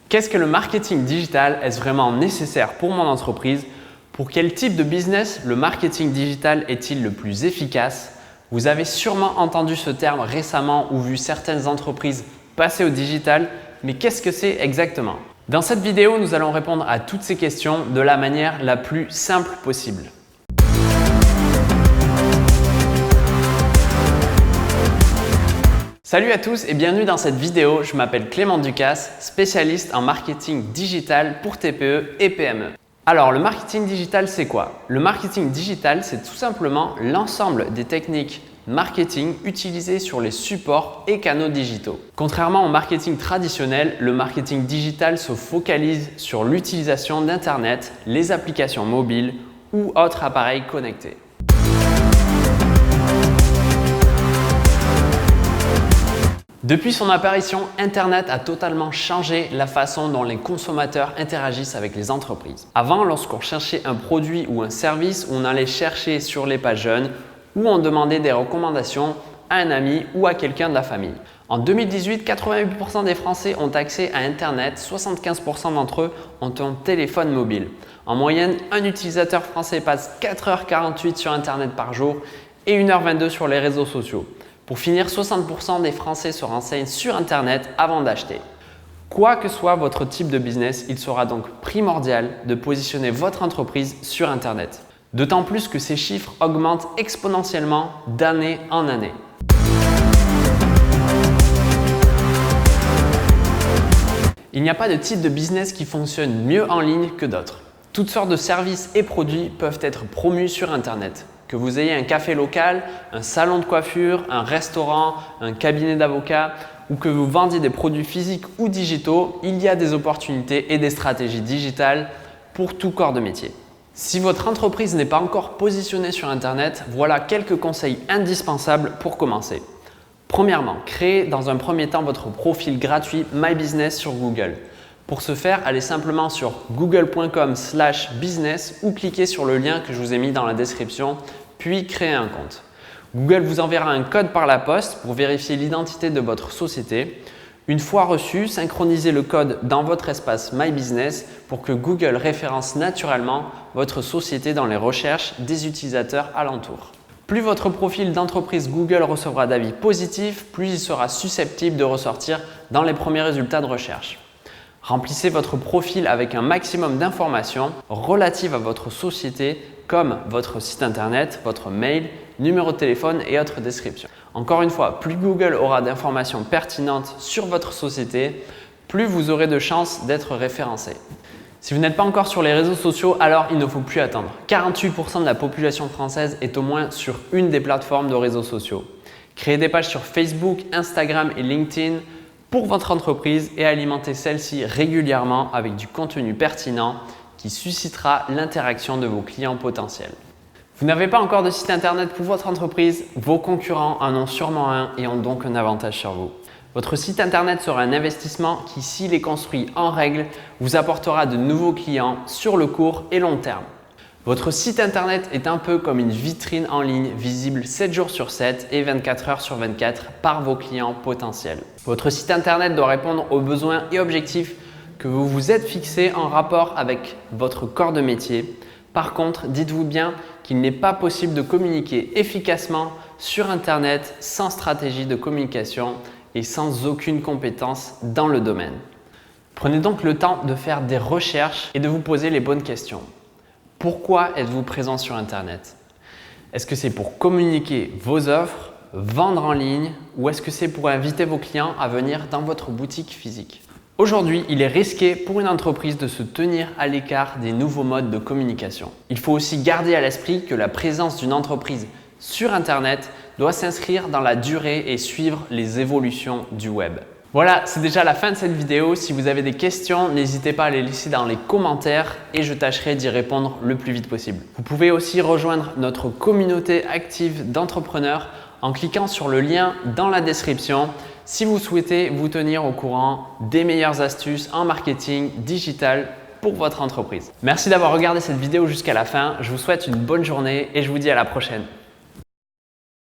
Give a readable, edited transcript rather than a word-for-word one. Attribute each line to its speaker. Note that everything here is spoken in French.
Speaker 1: Qu'est-ce que le marketing digital? Est-ce vraiment nécessaire pour mon entreprise? Pour quel type de business le marketing digital est-il le plus efficace? Vous avez sûrement entendu ce terme récemment ou vu certaines entreprises passer au digital, mais qu'est-ce que c'est exactement? Dans cette vidéo, nous allons répondre à toutes ces questions de la manière la plus simple possible. Salut à tous et bienvenue dans cette vidéo. Je m'appelle Clément Ducasse, spécialiste en marketing digital pour TPE et PME. Alors, le marketing digital, c'est quoi? Le marketing digital, c'est tout simplement l'ensemble des techniques marketing utilisées sur les supports et canaux digitaux. Contrairement au marketing traditionnel, le marketing digital se focalise sur l'utilisation d'Internet, les applications mobiles ou autres appareils connectés. Depuis son apparition, Internet a totalement changé la façon dont les consommateurs interagissent avec les entreprises. Avant, lorsqu'on cherchait un produit ou un service, on allait chercher sur les pages jeunes ou on demandait des recommandations à un ami ou à quelqu'un de la famille. En 2018, 88% des Français ont accès à Internet, 75% d'entre eux ont un téléphone mobile. En moyenne, un utilisateur français passe 4h48 sur Internet par jour et 1h22 sur les réseaux sociaux. Pour finir, 60% des Français se renseignent sur Internet avant d'acheter. Quoi que soit votre type de business, il sera donc primordial de positionner votre entreprise sur Internet. D'autant plus que ces chiffres augmentent exponentiellement d'année en année. Il n'y a pas de type de business qui fonctionne mieux en ligne que d'autres. Toutes sortes de services et produits peuvent être promus sur Internet. Que vous ayez un café local, un salon de coiffure, un restaurant, un cabinet d'avocat ou que vous vendiez des produits physiques ou digitaux, il y a des opportunités et des stratégies digitales pour tout corps de métier. Si votre entreprise n'est pas encore positionnée sur Internet, voilà quelques conseils indispensables pour commencer. Premièrement, créez dans un premier temps votre profil gratuit My Business sur Google. Pour ce faire, allez simplement sur google.com/business ou cliquez sur le lien que je vous ai mis dans la description, puis créez un compte. Google vous enverra un code par la poste pour vérifier l'identité de votre société. Une fois reçu, synchronisez le code dans votre espace My Business pour que Google référence naturellement votre société dans les recherches des utilisateurs alentours. Plus votre profil d'entreprise Google recevra d'avis positifs, plus il sera susceptible de ressortir dans les premiers résultats de recherche. Remplissez votre profil avec un maximum d'informations relatives à votre société comme votre site internet, votre mail, numéro de téléphone et autres descriptions. Encore une fois, plus Google aura d'informations pertinentes sur votre société, plus vous aurez de chances d'être référencé. Si vous n'êtes pas encore sur les réseaux sociaux, alors il ne faut plus attendre. 48% de la population française est au moins sur une des plateformes de réseaux sociaux. Créez des pages sur Facebook, Instagram et LinkedIn pour votre entreprise et alimentez celle-ci régulièrement avec du contenu pertinent qui suscitera l'interaction de vos clients potentiels. Vous n'avez pas encore de site internet pour votre entreprise, vos concurrents en ont sûrement un et ont donc un avantage sur vous. Votre site internet sera un investissement qui, s'il est construit en règle, vous apportera de nouveaux clients sur le court et long terme. Votre site internet est un peu comme une vitrine en ligne visible 7 jours sur 7 et 24 heures sur 24 par vos clients potentiels. Votre site internet doit répondre aux besoins et objectifs que vous vous êtes fixés en rapport avec votre corps de métier. Par contre, dites-vous bien qu'il n'est pas possible de communiquer efficacement sur Internet sans stratégie de communication et sans aucune compétence dans le domaine. Prenez donc le temps de faire des recherches et de vous poser les bonnes questions. Pourquoi êtes-vous présent sur Internet? Est-ce que c'est pour communiquer vos offres, vendre en ligne ou est-ce que c'est pour inviter vos clients à venir dans votre boutique physique? Aujourd'hui, il est risqué pour une entreprise de se tenir à l'écart des nouveaux modes de communication. Il faut aussi garder à l'esprit que la présence d'une entreprise sur Internet doit s'inscrire dans la durée et suivre les évolutions du web. Voilà, c'est déjà la fin de cette vidéo. Si vous avez des questions, n'hésitez pas à les laisser dans les commentaires et je tâcherai d'y répondre le plus vite possible. Vous pouvez aussi rejoindre notre communauté active d'entrepreneurs en cliquant sur le lien dans la description si vous souhaitez vous tenir au courant des meilleures astuces en marketing digital pour votre entreprise. Merci d'avoir regardé cette vidéo jusqu'à la fin. Je vous souhaite une bonne journée et je vous dis à la prochaine.